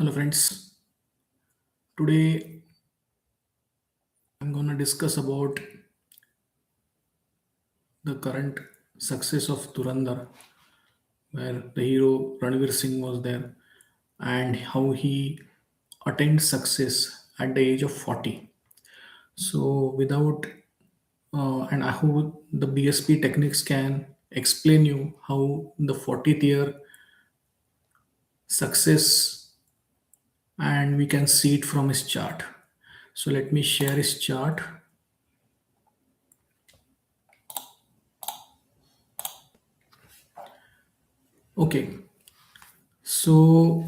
Hello, friends. Today I'm going to discuss about the current success of Dhurandhar, where the hero Ranveer Singh was there, and how he attained success at the age of 40. So, and I hope the BSP techniques can explain you how the 40th year success, and we can see it from his chart. So, let me share his chart. Okay, so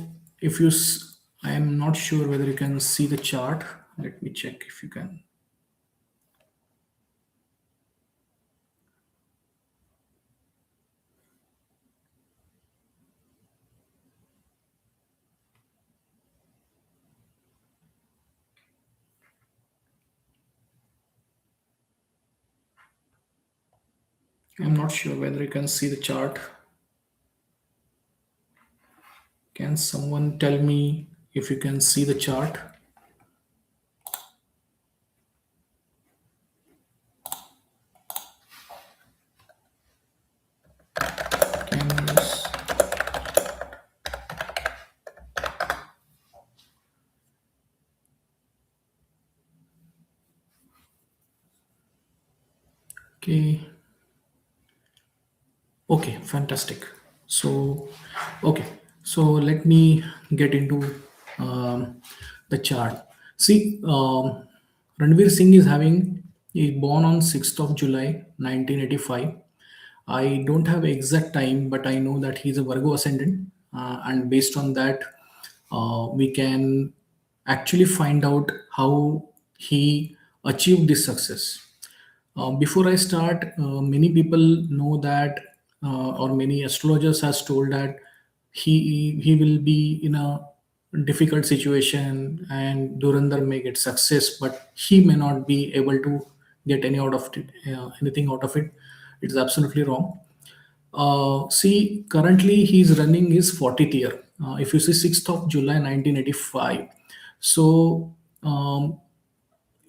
I am not sure whether you can see the chart. Let me check if you can. I'm not sure whether you can see the chart. Can someone tell me if you can see the chart? Can you okay. Okay, fantastic. So, okay, so let me get into the chart. See, Ranveer Singh is born on 6th of July 1985. I don't have exact time, but I know that he's a Virgo ascendant, and based on that, we can actually find out how he achieved this success. Before I start, many people know that, or many astrologers has told that he will be in a difficult situation, and Durandar may get success, but he may not be able to get anything out of it. It's absolutely wrong. See, currently he's running his 40th year. If you see 6th of July 1985. So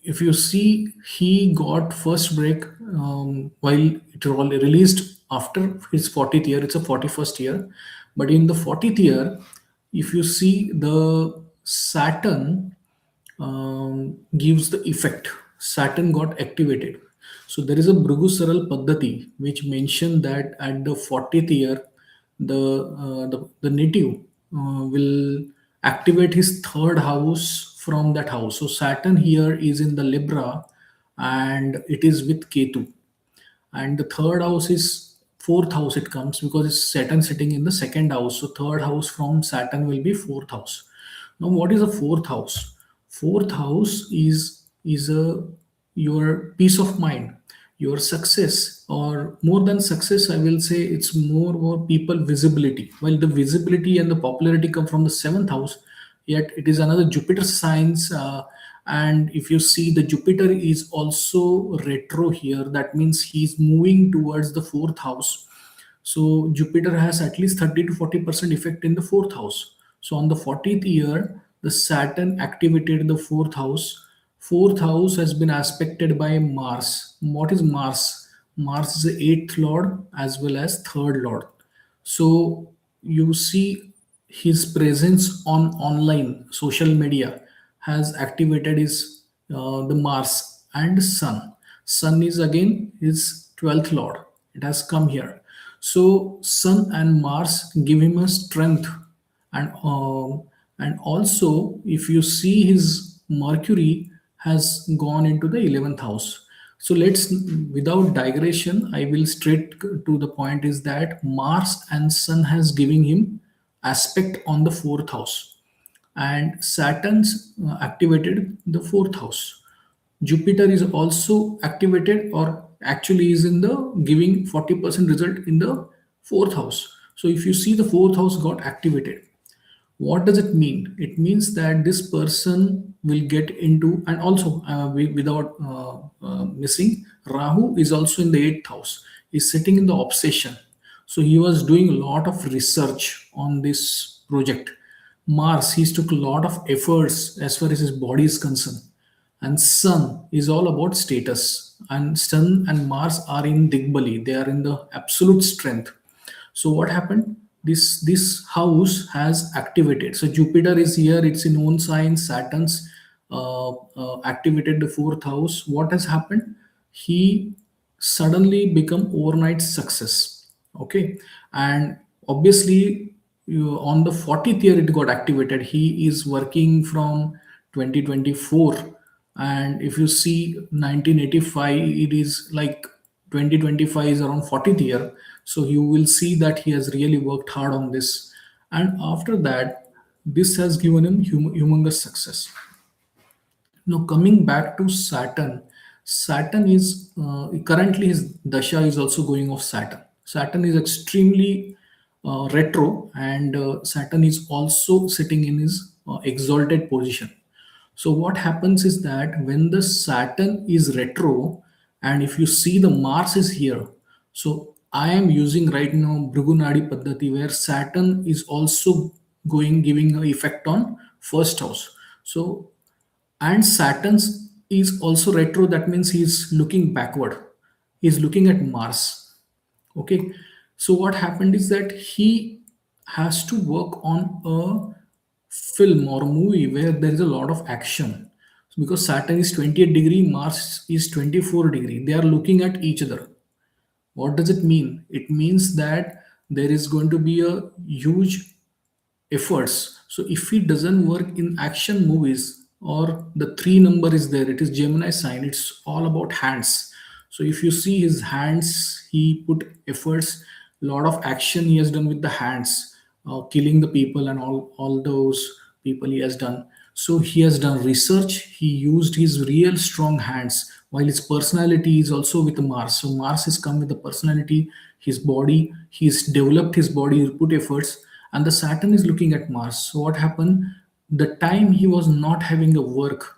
if you see, he got first break while it was released after his 40th year. It's a 41st year, but in the 40th year, if you see, the Saturn gives the effect. Saturn got activated. So there is a Bhrigu Saral Paddhati which mentioned that at the 40th year, the native will activate his third house from that house. So Saturn here is in the Libra, and it is with Ketu, and the third house is fourth house. It comes because it's Saturn sitting in the second house, so third house from Saturn will be fourth house. Now what is a fourth house? Fourth house is a your peace of mind, your success, or more than success, I will say it's more people visibility. While the visibility and the popularity come from the seventh house, yet it is another Jupiter signs. And if you see, the Jupiter is also retro here, that means he's moving towards the fourth house. So Jupiter has at least 30 to 40% effect in the fourth house. So on the 40th year, the Saturn activated the fourth house. Fourth house has been aspected by Mars. What is Mars? Mars is the eighth lord as well as third lord. So you see, his presence on online social media has activated his the Mars and Sun. Sun is again his 12th lord. It has come here. So Sun and Mars give him a strength, and also if you see, his Mercury has gone into the 11th house. So let's, without digression, I will straight to the point, is that Mars and Sun has given him aspect on the fourth house, and Saturn's activated the fourth house. Jupiter is also activated, or actually is in the giving 40% result in the fourth house. So if you see, the fourth house got activated. What does it mean? It means that this person will get into, and also without missing, Rahu is also in the eighth house. He's sitting in the obsession. So he was doing a lot of research on this project. Mars, he's took a lot of efforts as far as his body is concerned. And Sun is all about status. And Sun and Mars are in Digbali. They are in the absolute strength. So what happened? This house has activated. So Jupiter is here. It's in own sign. Saturn's activated the fourth house. What has happened? He suddenly become overnight success. Okay, and obviously on the 40th year it got activated. He is working from 2024, and if you see 1985, it is like 2025 is around 40th year. So you will see that he has really worked hard on this, and after that this has given him humongous success. Now coming back to Saturn, Saturn is currently his dasha is also going off Saturn. Saturn is extremely retro, and Saturn is also sitting in his exalted position. So what happens is that when the Saturn is retro, and if you see the Mars is here, so I am using right now Bhrigu Paddhati where Saturn is also going giving an effect on first house. So and Saturn is also retro, that means he's looking backward, he's looking at Mars. Okay, so what happened is that he has to work on a film or movie where there is a lot of action. So because Saturn is 28 degree, Mars is 24 degree, they are looking at each other. What does it mean? It means that there is going to be a huge efforts. So if he doesn't work in action movies, or the three number is there, it is Gemini sign, it's all about hands. So if you see his hands, he put efforts, a lot of action he has done with the hands, killing the people and all those people he has done. So he has done research, he used his real strong hands, while his personality is also with Mars. So Mars has come with the personality, his body, he's developed his body, he put efforts, and the Saturn is looking at Mars. So what happened? The time he was not having a work,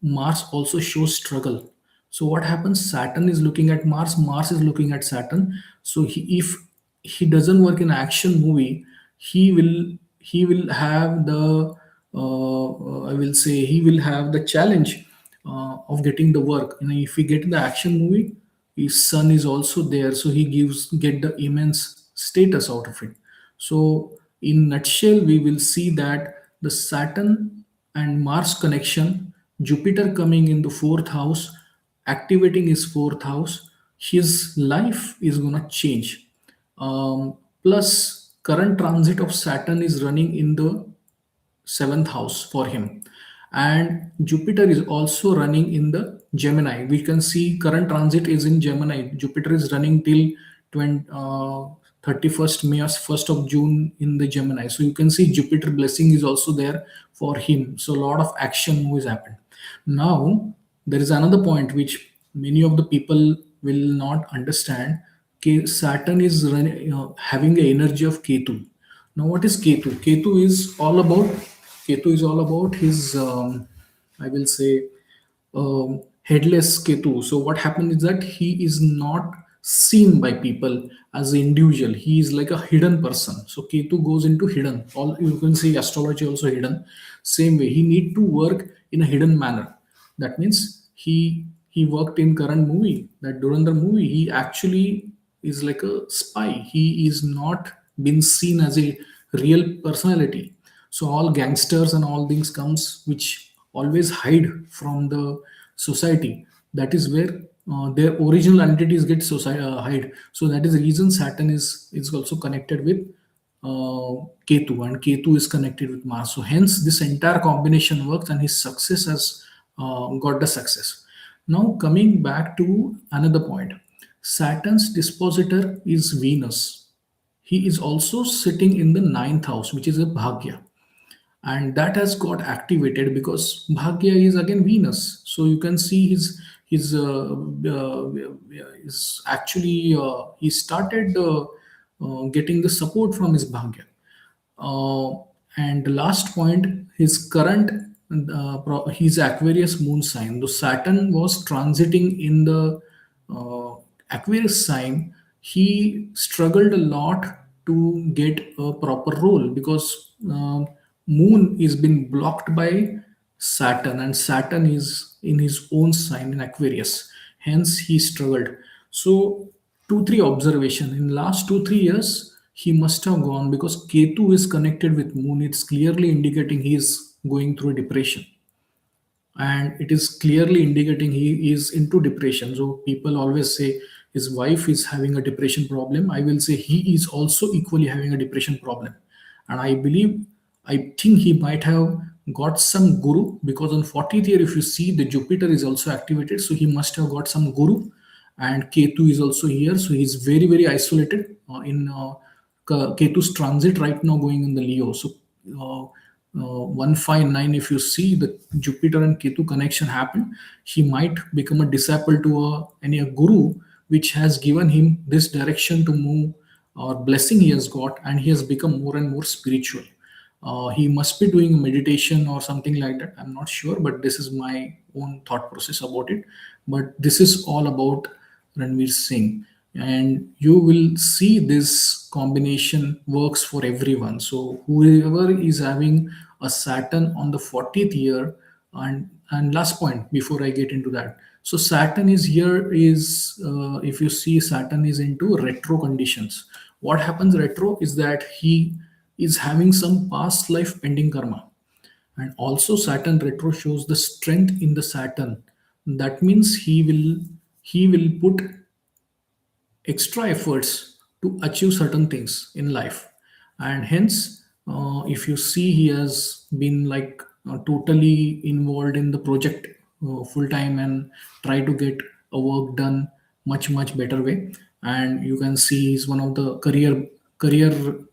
Mars also shows struggle. So what happens? Saturn is looking at Mars, Mars is looking at Saturn. So if he doesn't work in action movie, he will have the I will say he will have the challenge of getting the work. If he get the action movie, his son is also there, so he gives get the immense status out of it. So in nutshell, we will see that the Saturn and Mars connection, Jupiter coming in the fourth house, activating his fourth house, his life is gonna change. Plus, current transit of Saturn is running in the seventh house for him, and Jupiter is also running in the Gemini. We can see current transit is in Gemini. Jupiter is running till 20, 31st May or 1st of June in the Gemini. So you can see Jupiter blessing is also there for him. So a lot of action moves happen. Now there is another point which many of the people will not understand. Saturn is running, having the energy of Ketu. Now, what is Ketu? Ketu is all about his, I will say, headless Ketu. So what happens is that he is not seen by people as an individual. He is like a hidden person. So Ketu goes into hidden. All you can see astrology also hidden. Same way, he need to work in a hidden manner. That means he worked in current movie, that Dhurandhar movie. He actually is like a spy. He is not been seen as a real personality. So all gangsters and all things comes which always hide from the society. That is where their original identities get hide. So that is the reason Saturn is also connected with Ketu, and Ketu is connected with Mars. So hence this entire combination works, and his success has got the success. Now coming back to another point, Saturn's dispositor is Venus. He is also sitting in the ninth house, which is a Bhagya, and that has got activated because Bhagya is again Venus. So you can see his actually he started getting the support from his Bhagya. And the last point, his current his Aquarius moon sign. The Saturn was transiting in the Aquarius sign. He struggled a lot to get a proper role because moon is been blocked by Saturn, and Saturn is in his own sign in Aquarius. Hence, he struggled. So, 2 3 observation in last 2 3 years he must have gone, because Ketu is connected with moon. It's clearly indicating he is going through a depression, and it is clearly indicating he is into depression. So people always say his wife is having a depression problem. I will say he is also equally having a depression problem. And I think he might have got some guru, because on 40th year, if you see, the Jupiter is also activated, so he must have got some guru. And Ketu is also here, so he's very very isolated in Ketu's transit right now going in the Leo. So 159, if you see the Jupiter and Ketu connection happen, he might become a disciple to a guru which has given him this direction to move, or blessing he has got, and he has become more and more spiritual. He must be doing meditation or something like that. I'm not sure, but this is my own thought process about it. But this is all about Ranveer Singh, and you will see this combination works for everyone. So whoever is having a Saturn on the 40th year, and last point before I get into that. So Saturn is here is if you see, Saturn is into retro conditions. What happens retro is that he is having some past life pending karma, and also Saturn retro shows the strength in the Saturn. That means he will put extra efforts to achieve certain things in life. And hence, if you see, he has been like totally involved in the project full time, and try to get a work done much much better way. And you can see he's one of the career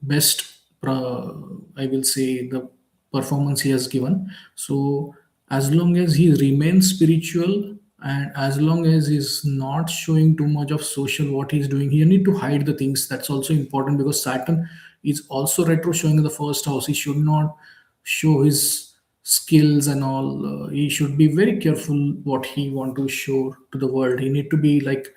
best, I will say, the performance he has given. So as long as he remains spiritual, and as long as he's not showing too much of social what he's doing, he need to hide the things. That's also important, because Saturn is also retro showing in the first house. He should not show his skills and all. He should be very careful what he want to show to the world. He need to be like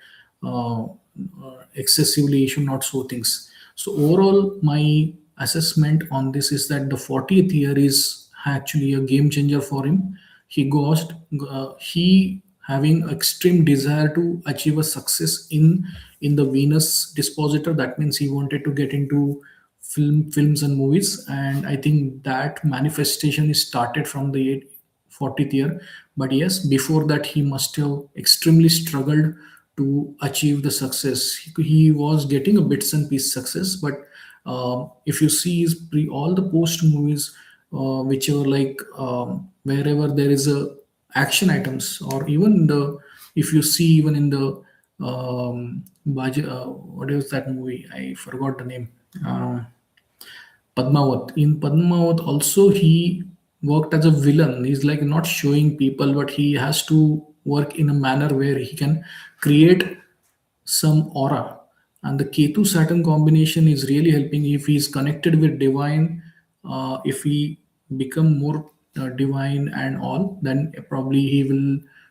excessively, he should not show things. So overall, my assessment on this is that the 40th year is actually a game changer for him. He having extreme desire to achieve a success in the Venus dispositor. That means he wanted to get into films and movies, and I think that manifestation is started from the 40th year. But yes, before that he must have extremely struggled to achieve the success. He was getting a bits and piece success, but if you see his all the post movies, which are like wherever there is a action items, or even the, if you see even in the what is that movie, I forgot the name. Padmavat. In Padmavat, also he worked as a villain. He's like not showing people, but he has to work in a manner where he can create some aura. And the Ketu Saturn combination is really helping. If he's connected with divine, if he become more divine and all, then probably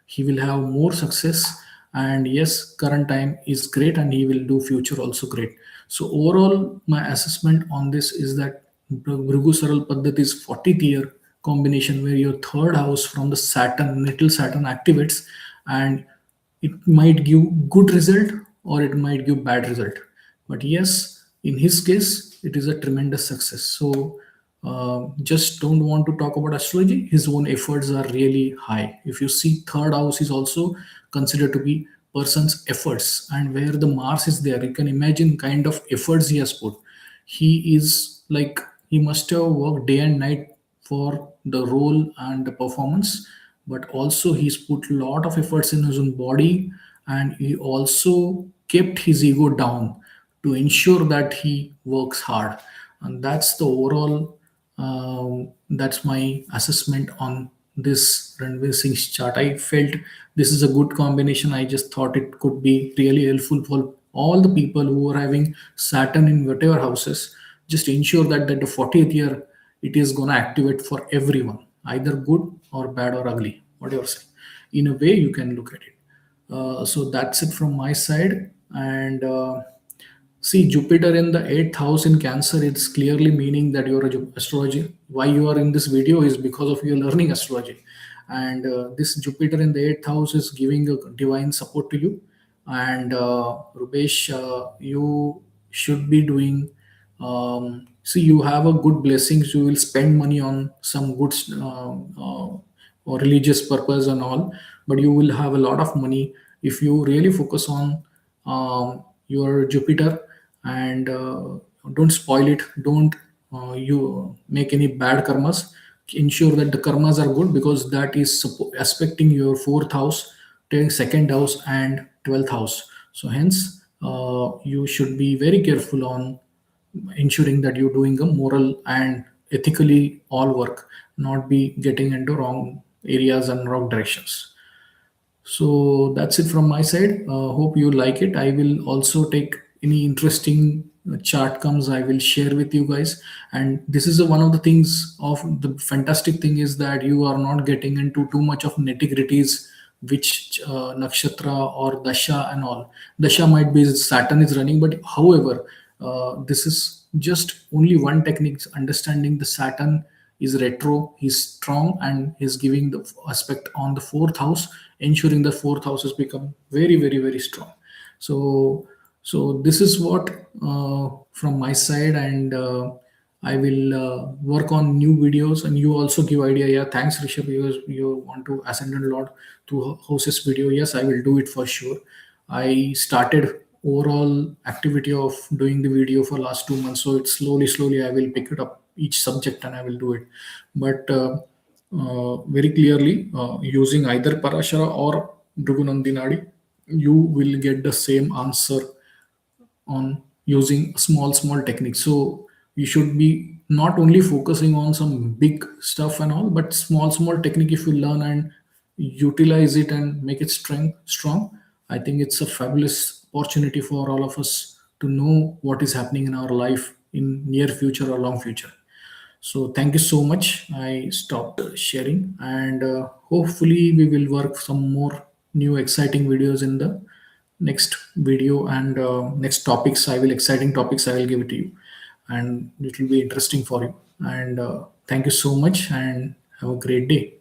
he will have more success. And yes, current time is great, and he will do future also great. So overall, my assessment on this is that Bhrigu Saral Paddhati is 40th year combination, where your third house from the Saturn, natal Saturn activates, and it might give good result or it might give bad result. But yes, in his case, it is a tremendous success. So just don't want to talk about astrology. His own efforts are really high. If you see, third house is also considered to be person's efforts, and where the Mars is there, you can imagine kind of efforts he has put. He is like, he must have worked day and night for the role and the performance, but also he's put a lot of efforts in his own body, and he also kept his ego down to ensure that he works hard. And that's the overall, that's my assessment on this Ranveer Singh's chart. I felt this is a good combination. I just thought it could be really helpful for all the people who are having Saturn in whatever houses. Just ensure that the 40th year, it is gonna activate for everyone, either good or bad or ugly, whatever say. In a way, you can look at it. So that's it from my side, and See, Jupiter in the eighth house in Cancer, it's clearly meaning that you're a astrology. Why you are in this video is because of your learning astrology. And this Jupiter in the eighth house is giving a divine support to you. And Rupesh, you should be doing, see, you have a good blessings. You will spend money on some good or religious purpose and all, but you will have a lot of money if you really focus on your Jupiter, and don't spoil it. Don't you make any bad karmas. Ensure that the karmas are good, because that is aspecting your fourth house, second house, and 12th house. So hence, you should be very careful on ensuring that you're doing a moral and ethically all work, not be getting into wrong areas and wrong directions. So that's it from my side. Hope you like it. I will also take any interesting chart comes. I will share with you guys. And this is one of the things of the fantastic thing is that you are not getting into too much of nitty gritties, which nakshatra or dasha and all. Dasha might be Saturn is running, but however, this is just only one technique. Understanding the Saturn is retro, he's strong, and he's giving the aspect on the fourth house, ensuring the fourth house has become very, very, very strong. So this is what from my side, and I will work on new videos, and you also give idea. Yeah, thanks Rishabh, you want to ascend a lot to host this video. Yes, I will do it for sure. I started overall activity of doing the video for last 2 months, so it's slowly I will pick it up each subject and I will do it. But very clearly, using either Parashara or Bhrigu, you will get the same answer on using small techniques. So you should be not only focusing on some big stuff and all, but small technique. If you learn and utilize it and make it strong, I think it's a fabulous opportunity for all of us to know what is happening in our life in near future or long future. So thank you so much. I stopped sharing, and hopefully we will work some more new exciting videos in the next video, and next topics. I will exciting topics. I will give it to you, and it will be interesting for you. And thank you so much, and have a great day.